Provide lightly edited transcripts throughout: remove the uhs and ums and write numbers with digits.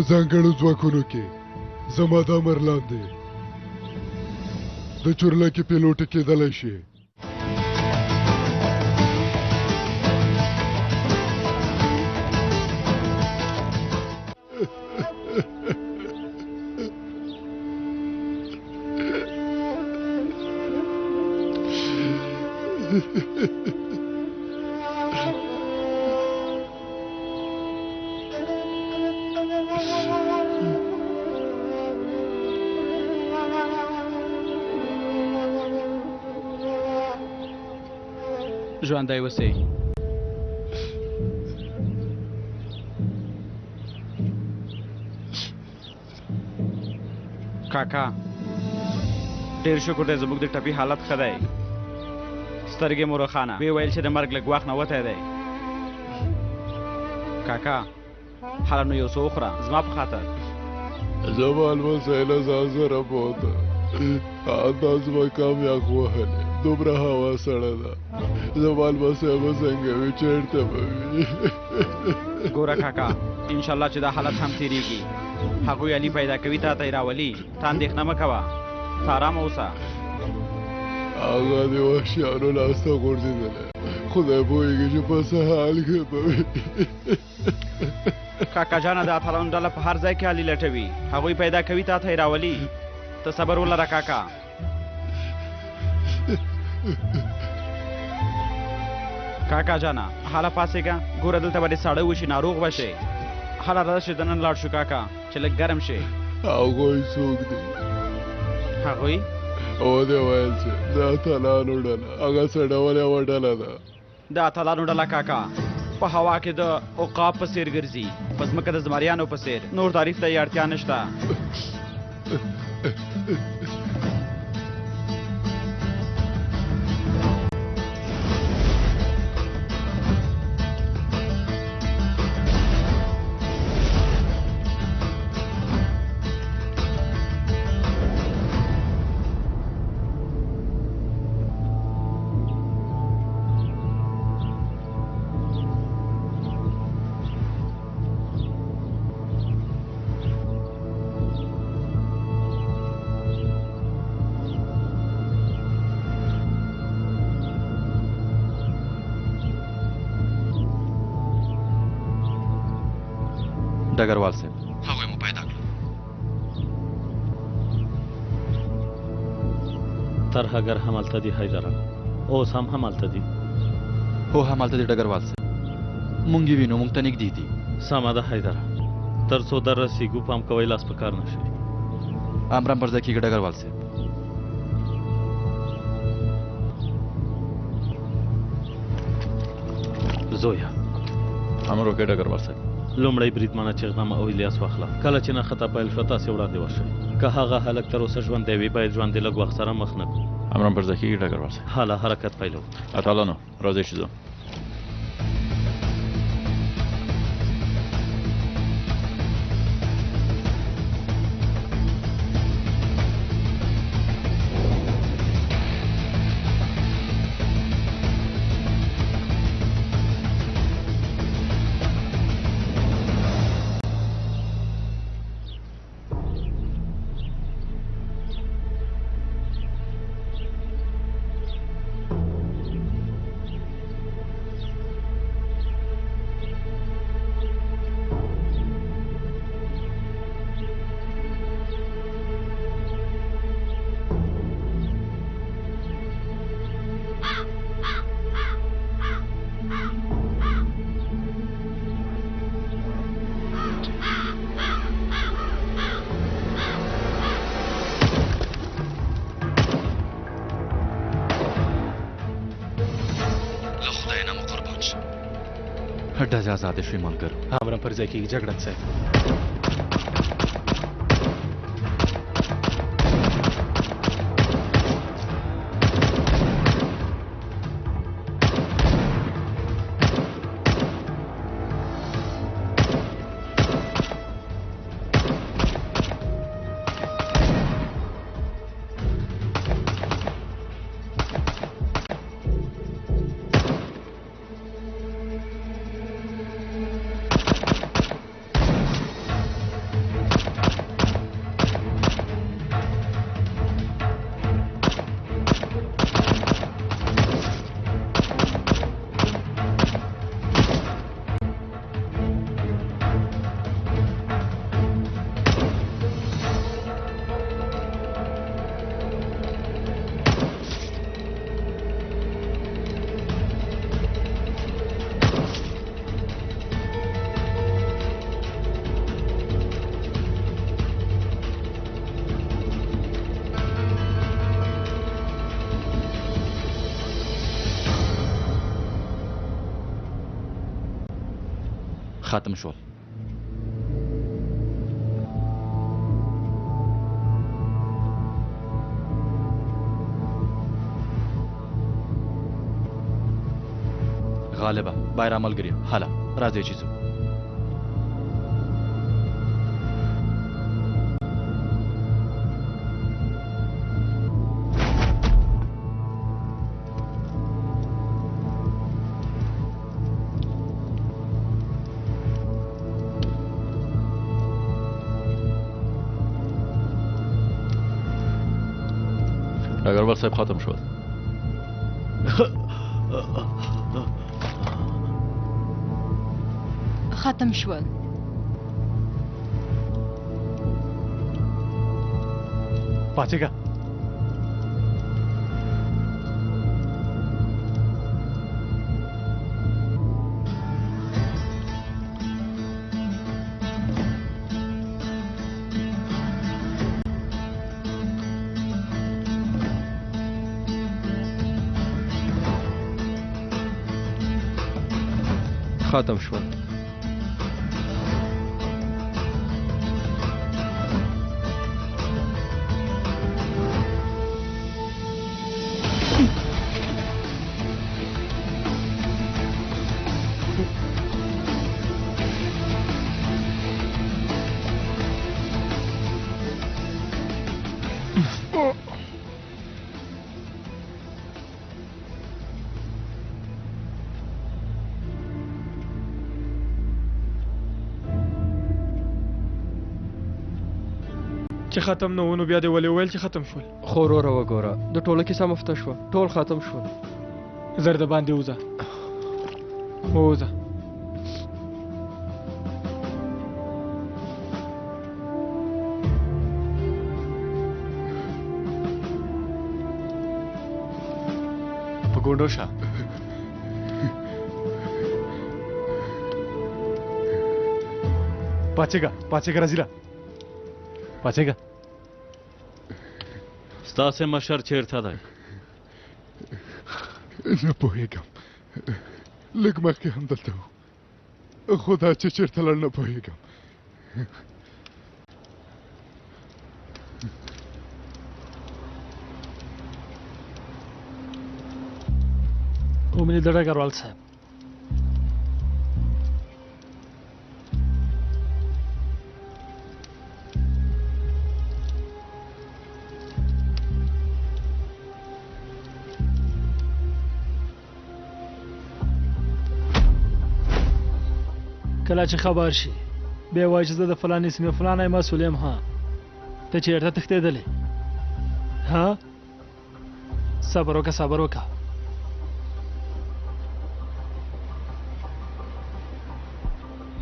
ځانګړو ځواکونو کې زما دا مرلان دی د چورلکې پیلوټ کېدلی شي. ژوندی اوسئ. کاکا ډېر شکر دی زموږ د ټپي حالت ښه دی. سترګې مو روښانه ویې ویل چې د مرګ لږ وخت نه وتی دی. کاکا هله نو یو څه وخوره زما په خاطر. زما لمسی له ځان سره بوته انداز به کامیاک وهلې دومره هوا سړه ده زما لمسی به څنګه وي چېرته به وي. ګوره کاکا انشاءالله چې دا حالت هم تېرېږي. هغوی علي پیدا کوي تا ته یې راولي. ته اندېښنه مه کوه ته ارامه اوسه. هغه د وحشیانو لاسته غورځېدلی خدای پوهېږي چې په څه حال کې به وي. کاکا جانه د اتلانو ډله په هر ځای کې علي لټوي. هغوی پیدا کوي تا ته یې راولي. ته صبر ولره کاکا. کاکا جانه هله پاڅېږه. ګوره دلته به دې ساړه وشي ناروغ به شې. هله راشه د نن لاړ شو کاکا چې لږ ګرم شي. هغوی څوک دي؟ هغوی ودې ویل چې د اتلانو ډله هغه څه ډول یوه ډله ده؟ د اتلانو ډله کاکا په هوا کې د عقاب په څېر ګرځي په ځمکه د زمریانو په څېر. نور تعریف ته یې اړتیا نشته. ډګروال صاحب هغوی مو پیدا کړل. ترهګر همالته دي حیدره اوس هم همالته دي. هو همالته دي ډګروال صاحب مونږ یې وینو مونږ ته نږدې دي. سمه ده حیدره تر څو در رسیږو پام کوئ لاس په کار نه شي. امرم پر ځای کېږي ډګروال صاحب. زویا امر وکړئ ډګروال صاحب. لومړی بریدمنه چغنامه او الیاس واخله. کله چې نښته پیل شوه تاسې وړاندې ورشئ. که هغه هلک تر اوسه ژوندی وي باید ژوندې لږ وخت سره مخ نه کړو. امرم پر ځای کېږي ډګروال صاحب. حالا حرکت پیلوو. اتلانو راځئ چې ځو. ډزې ازادې شوې ملګرو. امرم پر ځای کېږي جګړن صاحب. ختم شول. غالبه بایر ملګری هله راځي چې ځو. ډګروال صاحب ختم شول. ختم شول. پاڅېږه. ختم شول. چې ختم نه ونه بیا دې ولې وویل چې ختم شول؟ خو وروره وګوره د ټوله کیسه مفته شوه، ټول ختم شول. زر د باندې وځه ووځه. په ګونډو شه. پاڅېږه پاڅېږه راځي پاڅېږه. ستاسې مشر چیرته دی؟ نه پوهېږم، لږ مخکې همدلته و، خو دا چې چېرته لاړ نه پوهېږم. ومني د ډګروال صاحب. کله چې خبر شي بیا وایي چې زه د فلانې سیمې فلانی مسؤل یم. ها ته چېرته تښتېدلې؟ ها صبر وکړه صبر وکړه.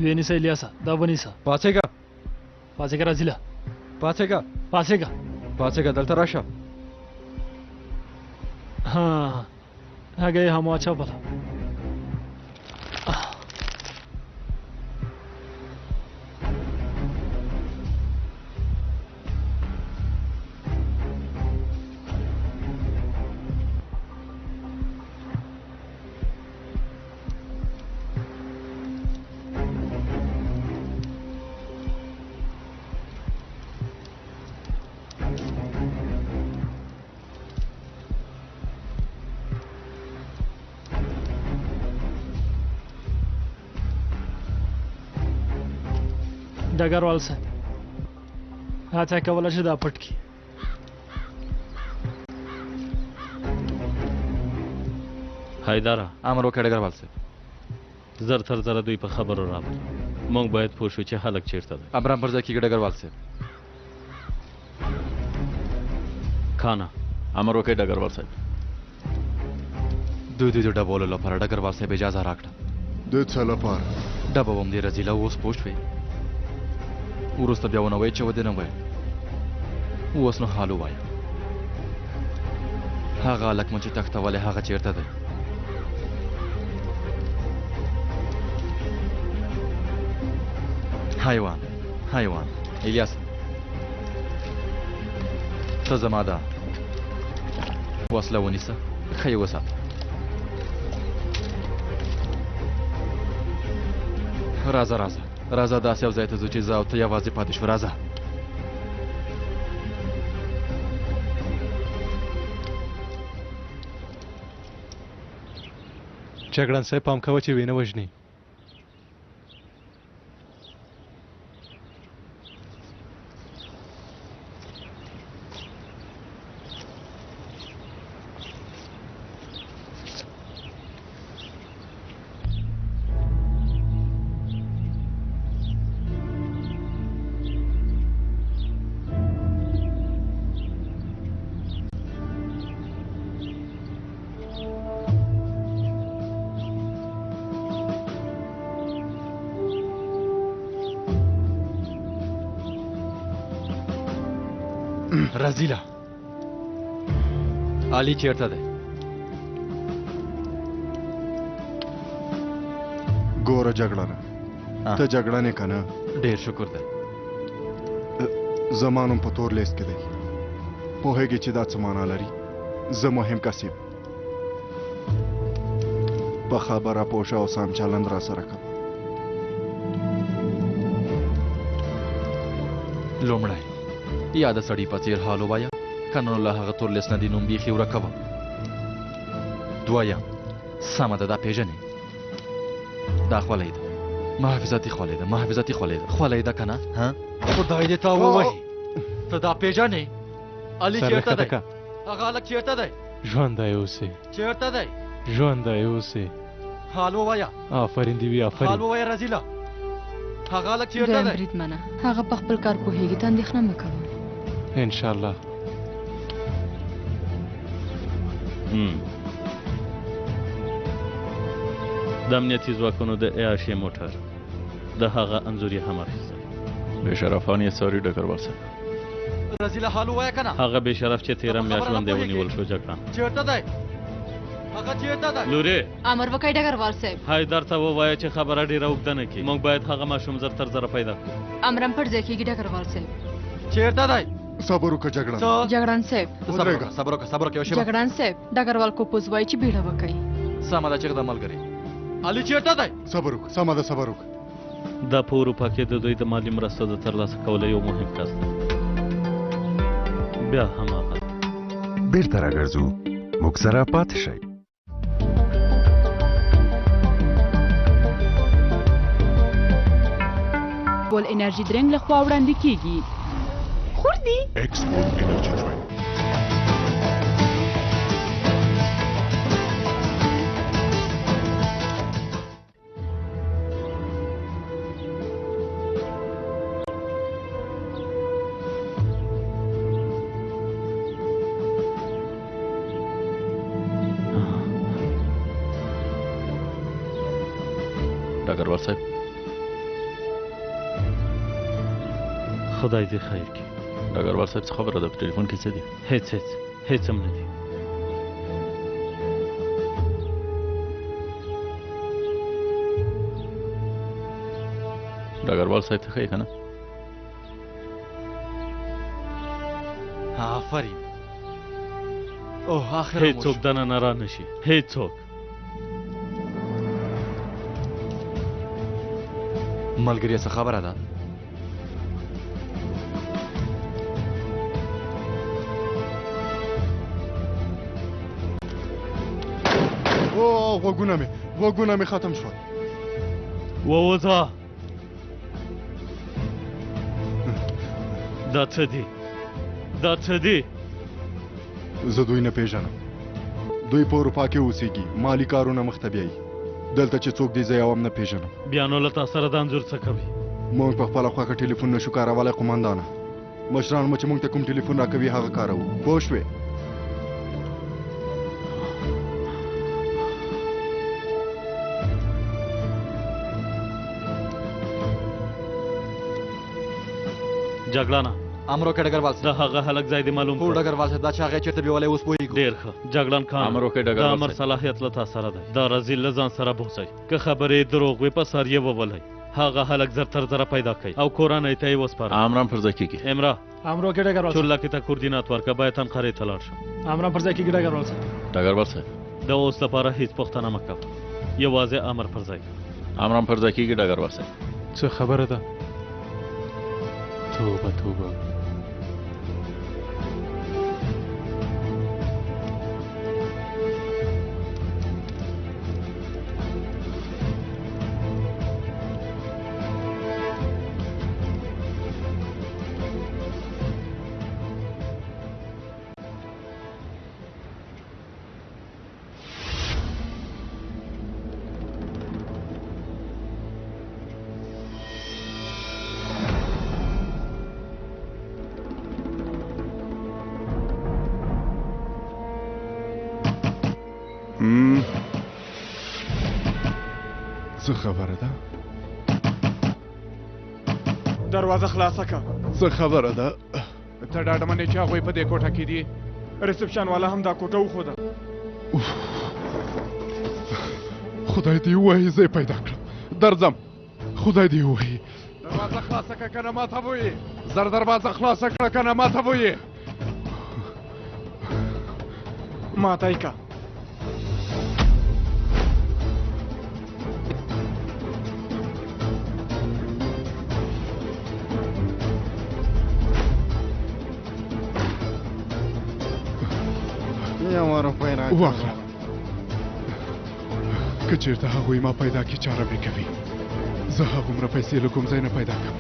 ونیسه الیاسه دا ونیسه. پاڅېږه پاڅېږه راځي پاڅېږه پاڅېږه پاڅېږه دلته راشه. ها هغه یې هم واچوله. ډګروال صاحب هڅه کوله چې دا پټ کړي. حیدره امر وکړه ډګروال صاحب. زر تر زره دوی په خبرو راغلل. موږ باید پوه شو چې هلک چیرته دی. امران پر ځای کېږي ډګروال صاحب. خانه امر وکړئ ډګروال صاحب. دوی د ډبولو لپاره ډګروال صاحب اجازه راکړه. د څه لپاره؟ ډبه به همدې رزیله اوس پوه شوې. وروسته بیا ونه وایي چې ودې نه ویل. اوس نو حال ووایه. هغه هلکمن چې تښتولی هغه چېرته دی؟ حیوان حیوان الیاس ته زما ده وسله ونیسه ښه یې وساته. راځه راځه راځه داسې یو ځای ته ځو چې زه او ته یوازې پاتې شو راځه جګړن صاحب پام کوه چې وینه وژني رزیله علي چیرته دی ګوره جګړنه ته جګړنې که نه ډېر شکر دی زما نوم په تور لیست کې دی پوهېږې چې دا څه معنا لري زه مهم کس یم په خبره پوه شه او سم چلند را سره کوه لومړی یا د سړي په څېر حال ووایه که نه نو له هغه تور لیست نه دې نوم بیخي ورکوه دویم سمه ده دا پېژنې دا خولۍ ده محافظتي خولۍ ده محافظتي خولۍ ده خولۍ ده که نه خدای دې تا ووهي ته دا پېژنې علي چېرته دی هغه هلک چېرته دی ژوندی اوسې چېرته دی ژوندی اوسې حال ووایه آفرین دې وي حال آفرین ووایه رزیله هغه هلک چېرته دویم دی بریدمنه هغه په خپل کار پوهېږي ته اندېښنه مه کوه انشاءالله د امنیتي ځواکونو د عیاشي موټر د هغه انځور یې هم اخیستی بې شرفان یې څاري ډګروال صاحب رزیله حال ووایه که نه هغه بې شرف چې تېره میاشت ژوندی ونیول شو جګړن چېرته دی هغه چېرته دی لورې امر وکړئ ډګروال صاحب حیدر ته ووایه چې خبره ډېره اوږده نه کړي موږ باید هغه ماشوم زر تر زره پیدا کړو امرم پر ځای کېږي ډګروال صاحب چېرته دی صبر وکړه جګړن جګړن صاحب صبر وکړه صبر وکړه یو شېبه جګړن صاحب ډګروال کوپوز وایي چې بیړه وکړئ سمه ده چېرته ملګري علي چېرته دی صبر وکړه سمه ده صبر وکړه دا په اروپا کې د دوی د مالي مرستو د ترلاسه کولو یو مهم کس دی بیا هماغه بیرته راګرځو موږ سره پاتې شئ ول انرژي درنګ له خوا وړاندې کیږي خوردي ایکسپورت انرژي ډرینک ډګروال صاحب خدای دې خیر کړي ډګروال صاحب څه خبره ده په ټلیفون کې څه دي هیڅ هم نه دي ډګروال صاحب ته ښایي که نه آفرین اوه آخر هیڅوک دننه را نشي هیڅوک ملګري څه خبره ده او غوږونه مې ختم شول ووځه دا څه دي زه دوی نه پیژنم دوی په اروپا کې اوسېږي مالي کارونه مخ ته بیایي دلته چې څوک دی زه یو هم نه پیژنم بیا نو له تا سره دا انځور څه کوي موږ په خپله خوښه ټلیفون نشو کارولی قمندانه مشران مو چې موږ ته کوم ټلیفون راکوي هغه کاروو پوه شوې جګړانه امر وکړه ډګروال د هغه هلک ځای دې معلوم هو ډګروال صاحب دا چې هغه چېرته بیولی اوس پوهېږو ډېر ښه جګړن خان امر وکړئ دا ډګروال امر صاحب صلاحیت له تا سره دی دا رزیل له ځان سره بوځئ که خبرې دروغ وي په سر یې وولئ هغه هلک زر تر زره پیدا کړئ او کورنۍ ته یې وسپارئ امران پر ځای کېږي امرا امر وکړئ ډګروال صاحب چورلکې ته کوردینات ورکړه باید تنخرۍ ته لاړ شم امر پر ځای کېږي ډګروال صاحب ډګروال صاحب د اوس لپاره هیڅ پوښتنه مه کوه یوازې امر پر ځای امرم پر ځای کېږي ډګروال صاحب. څه خبره ده؟ توبه توبه. څه خبره ده؟ دروازه خلاصه که. څه خبره ده؟ ته ډاډمن یې چې هغوی په دې کوټه کې دي؟ ریسپشن والا هم دا کوټه وښوده. خدای دې ووایي زه یې پیدا کړم. درځم. خدای دې ووایي. دروازه خلاصه که کنه ماته وایي. زر دروازه خلاصه کړه کنه ماته وایي. ماته یې که. واخله که چېرته هغوی ما پیدا کړي چاره مې کوي. زه هغومره پیسې له کوم ځای نه پیدا کړم.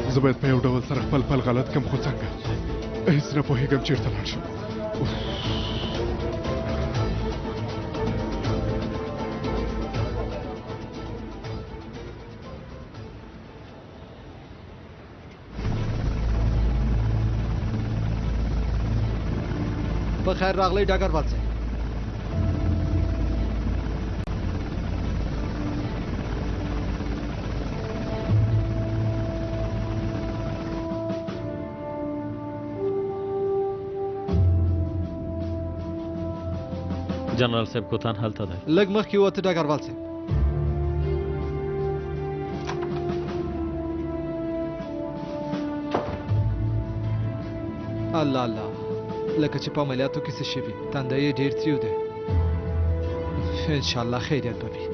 زه باید په یو ډول سره خپل پل غلط کړم خو څنګه؟ هېڅ نه پوهېږم چېرته لاړ شم. په خیر راغلی ډګروال صاحب. جنرال صاحب کوتان هلته دی. لږ مخکې ووته ډګروال صاحب. الله الله، لکه چې په عملیاتو کې څه شوي، تنده یې ډېر تریو دی. انشاءالله خیریت به وي.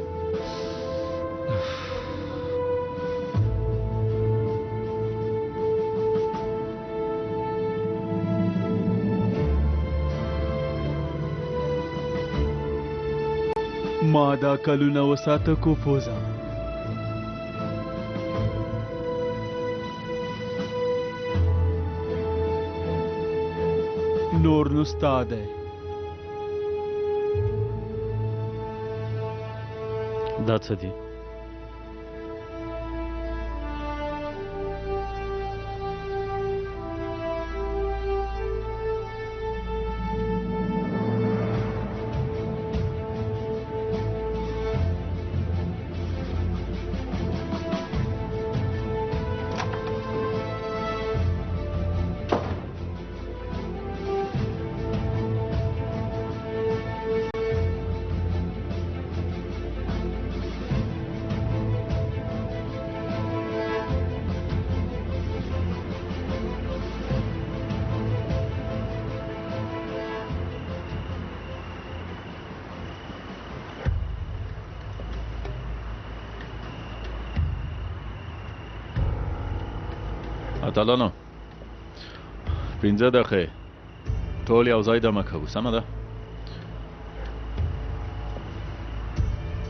ما دا کلونه وساته کو پوزه. نور نو ستا دی. دا څه دي؟ اتلانو 15 دقیقې ټول یو ځای دمه کوو، سمه ده؟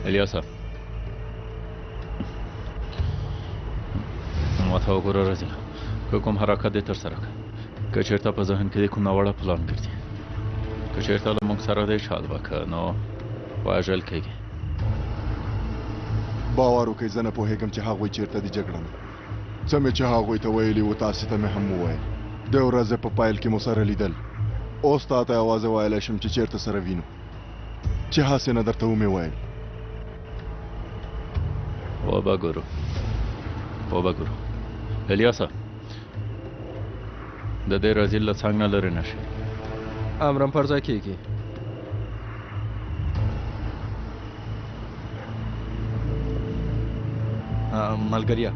الیاسه ما ته وګوره رزیله، که کوم حرکت دې ترسره کړه، که چېرته په ذهن کې دې کوم ناوړه پلان ګرځي، که چېرته له موږ سره دې چال وکړه نو وژل کېږي. باور وکړئ زه نه پوهېږم چې هغوی چېرته دي جګړن. څه مې چې هغوی ته ویلي وو تاسې ته مې هم وویل. د ورځې په پایل کې مو سره لیدل. اوس تا ته یوازې ویلی شم چې چېرته سره وینو، چې هسې نه درته ومې ویل. وبه ګورو الیاسه د دې رزیل له څنګ نه لرې نه شي. امرم پر ځای کېږي. ملګریا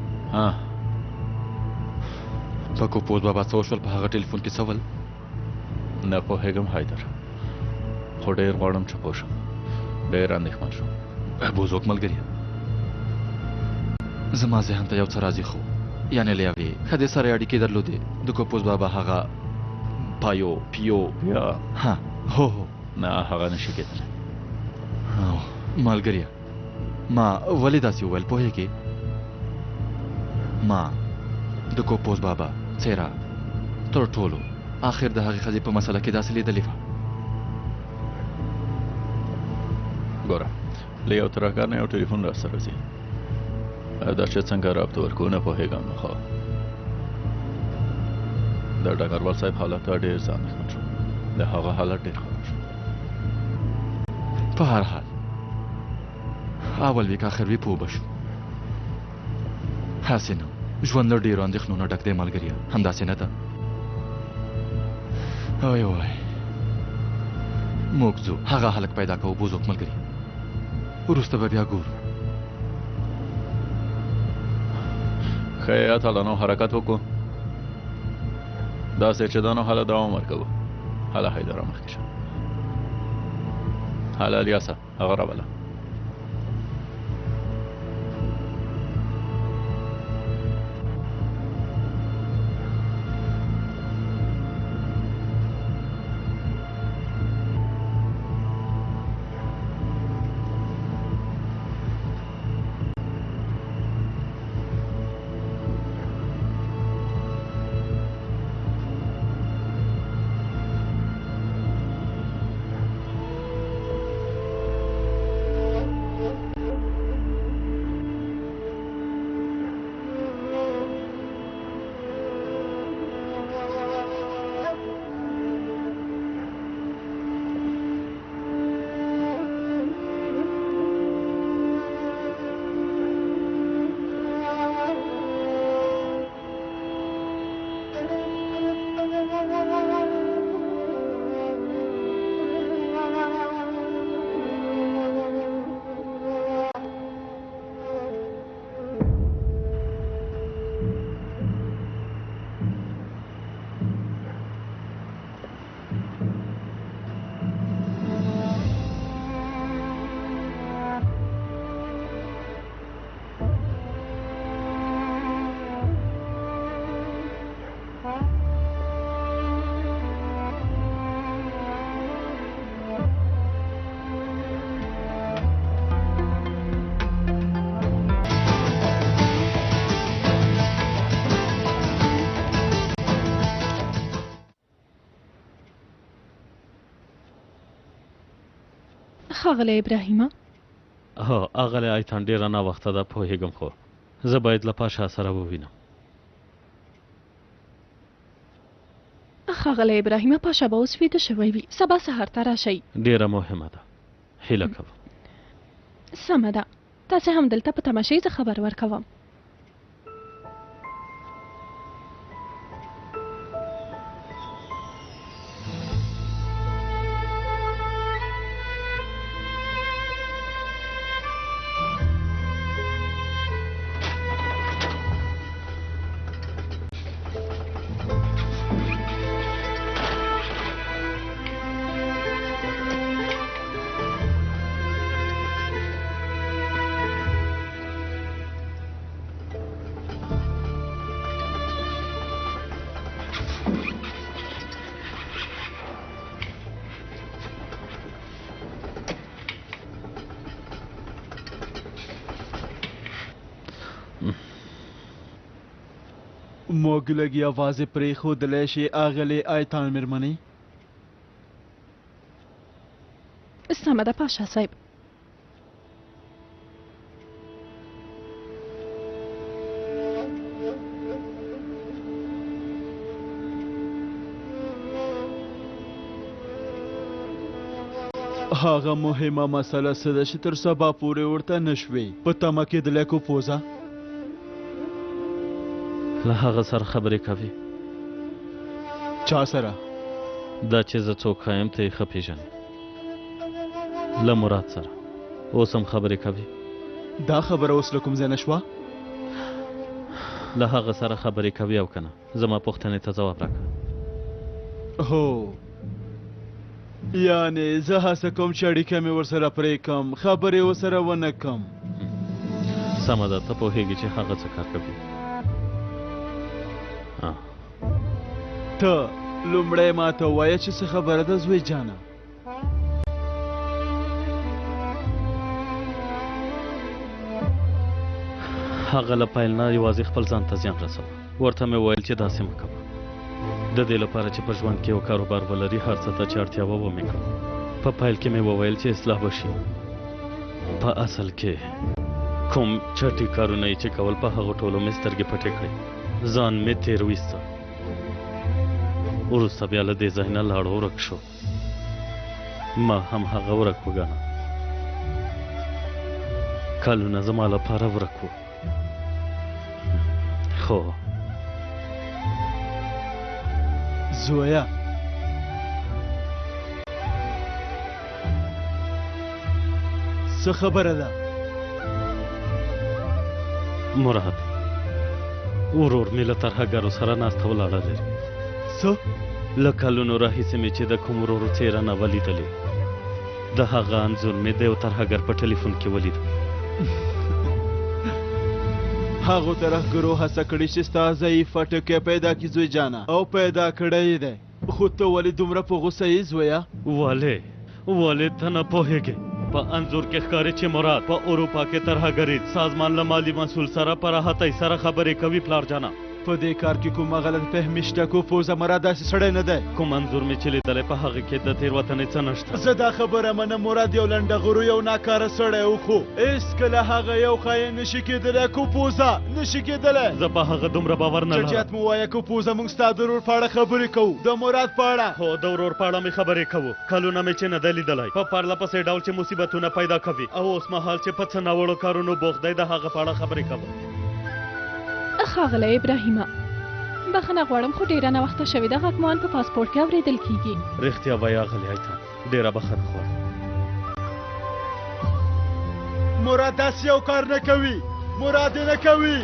په کوپوز بابا څه وشول؟ په هغه ټلیفون کې څه ول؟ نه پوهېږم حیدر، خو ډېر غواړم چې پوه شم. ډېر اندېښمن شوم. بوزوک ملګریه زما ذهن ته یو څه راځي خو یعنې له یوې ښځې سره یې اړیکې درلودې د کوپوز بابا هغه پیو یا ها هو نه هغه نشي کېدلی ملګریه ما ولې داسې وویل پوهېږې ما د کوپوز بابا څېره تر ټولو آخر د هغې ښځې په مسله کې داسې لیدلې وه ګوره له یو ترهګر نه یو ټلیفون راسره ځي دا چې څنګه رابطه ورکوو نه پوهېږم نو خو د ډګروال صاحب حالت ډېر ځانښمن شو د هغه حالت ډېر خراب شو په هر حال اول وی که آخر وی پوه به شو هسې نه ژوند له ډېرو اندېښنو نه ډک دی ملګریه همداسې نه ده وای وای موږ ځو هغه هلک پیدا کوو بوزوک ملګري وروسته به بیا ګورو ښه تعالی نو حرکت وکړو داسې چې دا نو هله دوام ورکوو هله حیدره مخکې شه هله الیاسه هغه راوله ښاغلی ابراهیمه هو اغلی ایتان ډېره ناوخته ده پوهېږم خو زه باید له پاشا سره ووینم ښاغلی ابراهیمه پاشا به اوس ویده شوی وي سبا سهار ته راشئ ډېره مهمه ده هیله کوم سمه ده تاسې هم دلته په تماشۍ زه خبر ورکوم موږ لږ یوازې پرېښودلی شي اغلې ایتان مېرمنې سمه ده پاشا صاحب هغه مهمه مسله څه ده چې تر سبا پورې ورته نشوې په تمه کېدلی کوپوزه له هغه سره خبرې کوي چا سره دا چې زه څوک ښایم ته یې ښه پېژنې له مراد سره اوس هم خبرې کوي دا خبره اوس له کوم ځای نه شوه له هغه سره خبرې کوي او که نه زما پوښتنې ته ځواب راکړه هو یعنې زه هڅه کوم چې اړیکه مې ورسره پرې کړم خبرې ورسره ونه کړم سمه ده ته پوهېږې چې هغه څه کار کوي ته لومړی ماته ووایه چې څه خبره ده زوی جانه هغه له پیل نه یوازې خپل ځان ته زیان رسوه ورته مې وویل چې داسې مه کوه د دې لپاره چې په ژوند کې یو کاروبار ولري هر څه ته چې اړتیا وه ومې کړه په پیل کې مې وویل چې اصلاح به شي په اصل کې کوم چټي کارونه یې چې کول په هغو ټولو مې سترګې پټې کړې ځان مې تېر ویسته وروسته بیا له دې ځای نه لاړ ورک شو ما هم هغه ورک وګاڼه کلونه زما لپاره ورک و خو زویا څه خبره ده مراد ورور مې له ترهګرو سره ناسته ولاړه لري څه له کلونو راهیسې مې چې د کوم ورور څېره نه وه لیدلې د هغه انځور مې د یو ترهګر په ټلیفون کې ولید هغو ترهګرو هڅه کړې چې ستا ضعیف ټکی پیدا کړي زوی جانه او پیدا کړی یې دی خو ته ولې دومره په غوسه یې زویه ولې ته نه پوهېږې په انځور کې ښکاري چې مراد په اروپا کې ترهګري سازمان له مالي مسؤل سره په راحتۍ سره خبرې کوي پلار جانه په دې کار کې کومه غلط فهمي شته کو فوزه مراد داسې سړی نه دی کوم انځور مې چې لیدلی په هغه کې د تېروتنې څه نشته زه دا خبره منم مراد یو لنډغرو یو ناکاره سړی و خو هېڅکله هغه یو خاین نشي کېدلی کو پوزه نشي کېدلی زه په هغه دومره باور نه لرم چټیات مو وایه کو پوزه موږ ستا د ورور په اړه خبرې کوو د مراد په اړه هو د ورور په اړه مې خبرې کوو کلونه مې چې نه دی لیدلی په پرله پسې ډول چې مصیبتونه پیدا کوي او اوس مهال چې په څه ناوړو کارونو بوخت دی د هغه په اړه خبرې کوو ښاغلی ابراهیمه بخښنه غواړم خو ډېره ناوخته شوې ده غږمان په پاسپورټ کې اورېدل کېږي رښتیا وایه اغلې ایتان ډېره بخښنه غواړم مراد داسې یو کار نه کوي مراد یې نه کوي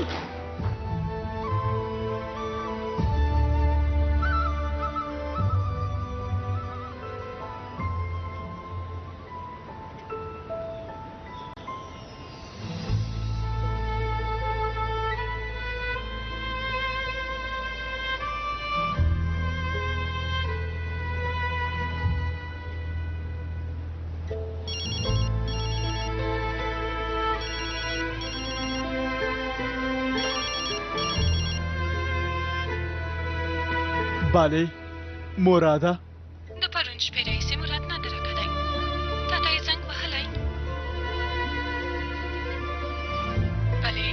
بله مراده د پرون شپې راهیسې مراد نه دی راکدی تا ته یې زنګ وهلی بلې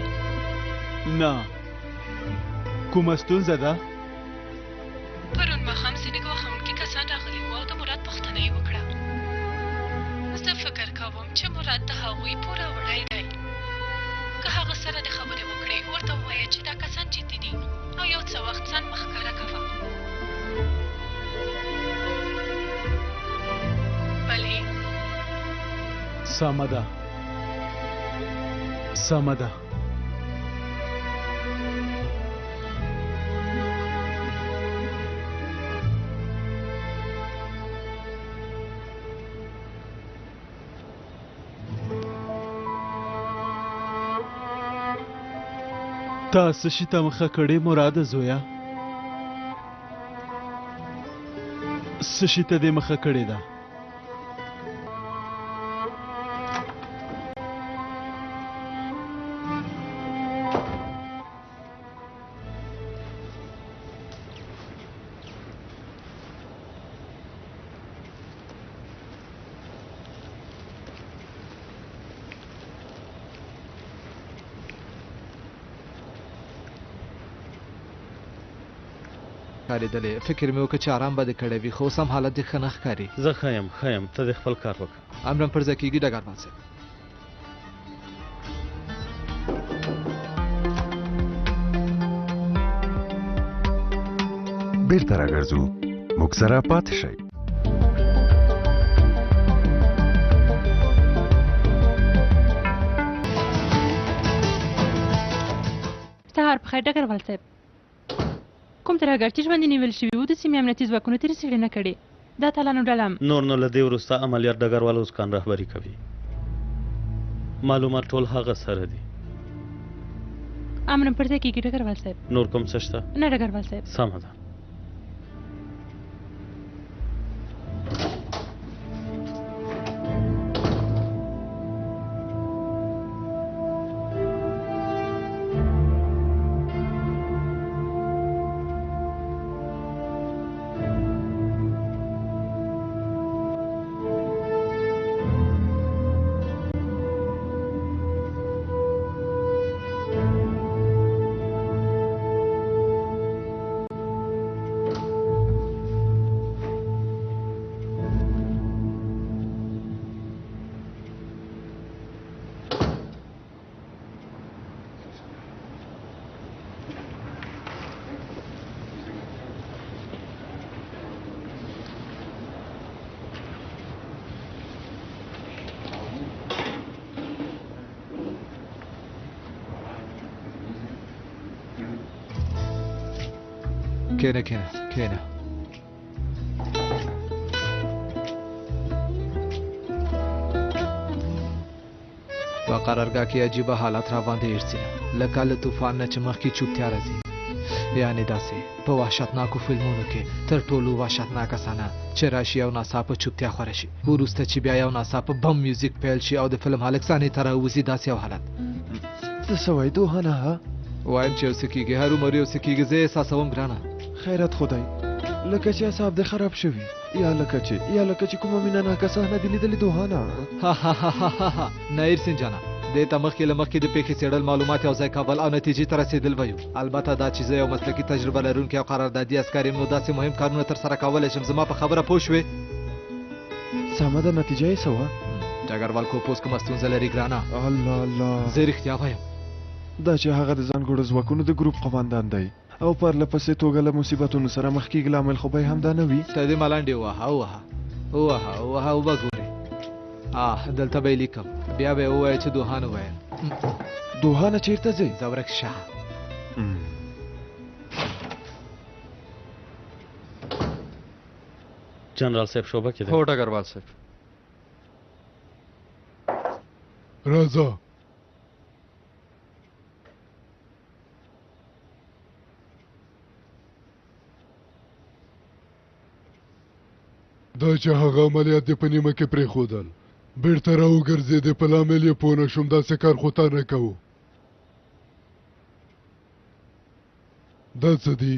نه کومه ستونزه ده پرون ماښام ځینې ګواښونکي کسان راغلي وو او د مراد پوښتنه یې وکړه زه فکر کوم چې مراد د هغوی پوره وړی دی که هغه سره د خبرې وکړې ورته ووایه چې دا کسان جدي دي او یو څه وخت ځان مه ښکاره کوه سمه ده سمه ده تا څه شي ته مخه کړې مراده زویه څه شي ته دې مخه کړې ده ښکارېدلې فکر مې وکړ چې آرام به دې کړی وي خو اوس هم حالت دې ښه نه ښکاري زه ښه یم ته دې خپل کار وکړه امرم پر ځای کېږي ډګروال صاحب بیرته راګرځو موږ سره پاتې شئ سهار په خیر ډګروال صاحب کوم ترهګر چې ژوندي نیول شوي وو د سیمې امنیتي ځواکونو ترې څېړنه کړې دا تلانو ډلم نور نو له دې وروسته عملیات ډګروال اوس کان رهبري کوي معلومات ټول هغه سره دي امر پرته کېږي ډګروال صاحب نور کوم څه شته نه ډګروال صاحب سمه ده کینه کینه کینه په قرارګاه کې عجیبه حالت را باندې ایرڅي لکه له طوفان نه چې مخکې چوپتیا راځي یعنې داسې په وحشتناکو فلمونو کې تر ټولو وحشتناکه صحنه چې راشي او ناڅاپه چوپتیا خوره شي وروسته چې بیا یو ناڅاپه بم میوزیک پیل شي او د فلم هلک صحنې ته راوځي داسې یو حالت څه سوی دوهنه وایم چې یو څه کېږي هرومرو یو څه کېږي زه احساسوم ګرانه خیرت خدای لکه چې اعصاب دې خراب شوي یا لکه چې کومه مینه صحنه دې لیدلې دوهانه نه ایرسین جانه دې ته مخکې له مخکې د پیښې څېړل معلومات یو ځای کول او نتیجې ته رسېدل به یو البته دا چې زه یو مسلکي تجربه لرونکی او قراردادي عسکر یم نو داسې مهم کارونه ترسره کولی شم زما په خبره پوه شوې سمه ده نتیجه یې څه وه ډګروال کوپوس کومه ستونزه لري ګرانه الله زه رښتیا وایم دا چې هغه د ځانګړو ځواکونو د ګروپ قماندان دی او پرله پسې توګه له مصیبتونو سره مخ کېږي لامل خو به یې همدا نه وي ته دې ملنډې ووهه وبه ګورې دلته به یې لیکم بیا به یې ووایه چې دوهان وویل دوهانه چیرته ځې ځه ورک شه جنرال صاحب شعبه کې دی هو ډګروال صاحب راځه دا چې هغه عملیات دې په نیمه کې پرېښودل بیرته راوګرځېدې په لامل یې پوه نه شوم داسې کار خو تا نه کوو دا څه دي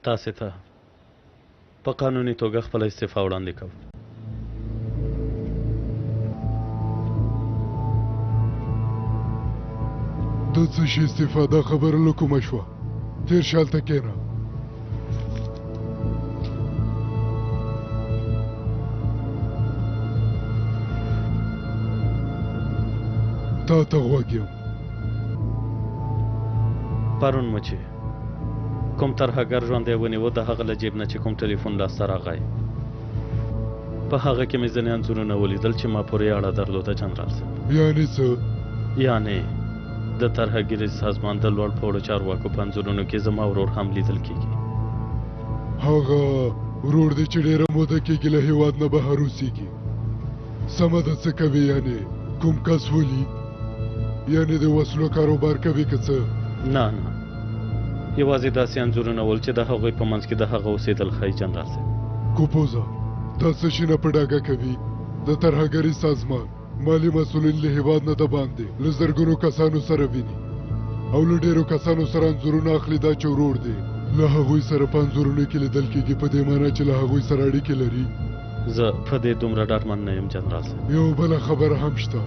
تاسې ته په قانوني توګه خپله استعفا وړاندې کوم د څه شي استعفا دا خبره له کومه شوه تېر شه هلته کښېنه تا ته غوږ یم پرون مو چې کوم ترهګر ژوندی ونیو د هغه له جیب نه چې کوم ټلیفون لاسته راغی په هغه کې مې ځینې انځورونه ولیدل چې ما پورې اړه درلوده جنرال صاحب یعنې څه یعنې د ترهګرۍ سازمان د لوړ پوړو چارواکو په انځورونو کې زما ورور هم لیدل کېږي هغه ورور دی چې ډېره موده کېږي له هېواد نه بهر اوسېږي سمه ده څه کوي یعنې کوم کس ولي یعنې د وسلو کاروبار کوي که څه نه یوازې داسې انځورونه ول چې د هغوی په منځ کې د هغه اوسېدل ښایي جنرال صاحب کوپوزه دا څه شي نه په ډاګه کوي د ترهګرۍ سازمان مالي مسؤلین له هېواد نه د باندې له زرګونو کسانو سره ویني او له ډېرو کسانو سره انځورونه اخلي دا چې ورور دی له هغوی سره په انځورونو کې لیدل کېږي په دې معنا چې له هغوی سره اړیکې لري زه په دې دومره ډاډمن نه یم جنرال صاحب یو بله خبره هم شته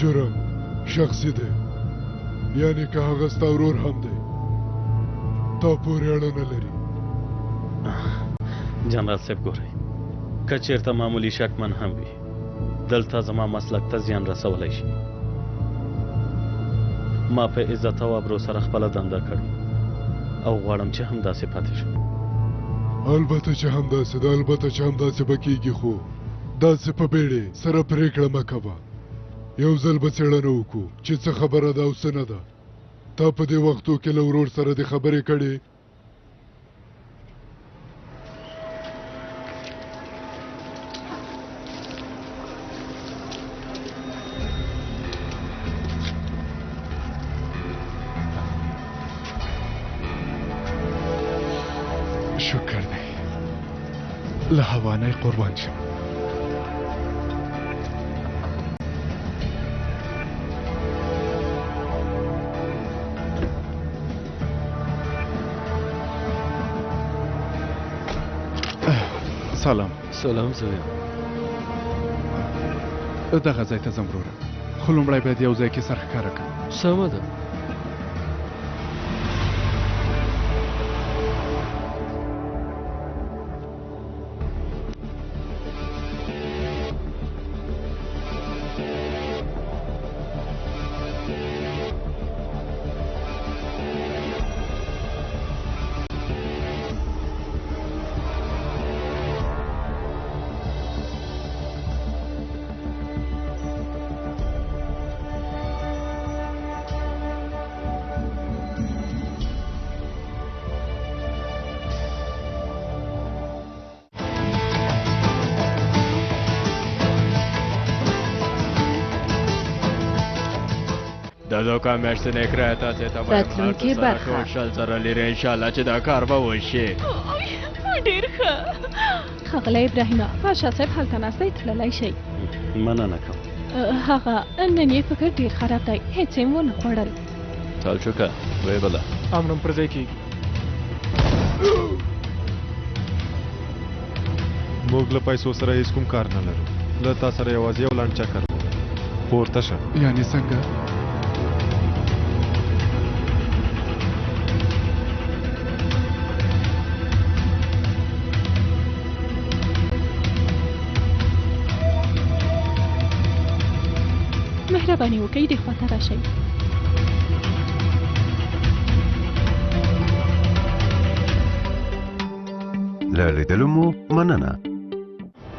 جرم شخصي دی یعنې که هغه ستا ورور هم دی تا پورې اړه نه لري جنرال صاحب ګورئ که چېرته معمولي شکمن هم وي دلته زما مسلک ته زیان رسولی شي ما په عزت او ابرو سره خپله دنده کړې او غواړم چې همداسې پاتې شم البته چې همداسې ده البته چې همداسې به کېږي خو داسې په بیړې سره پرېکړه مه کوه یو ځل به څېړنه وکړو چې څه خبره ده او څه نه ده تا په دې وختو کې له ورور سره د خبرې کړې له هوانای قربان شم. سلام. سلام زویا. دغه ځای ته ځم وروره، خو لومړی باید یو ځای کې سر ښکاره کړم. سمه ده. د دوکا میاشتې نه کړه تاسې ته راتلونکې برخه. شل سره لري ان شاء الله چې دا کار به وشي. ډیر ښه. ښاغلی ابراهیمه پاشا صاحب هلته ناستی تللی شئ. مننه کوم. هغه نن یې فکر ډیر خراب دی، هېڅ یې ونه خوړل. سالچوکه وی بله امرم پر ځای کېږي. موږ له پیسو سره هیڅ کوم کار نه لرو، له تا سره یوازې یو لنډ چکر پورته شه. یعنې څنګه؟ مهرباني وکړئ دې خواته راشئ. له لیدلو مو مننه.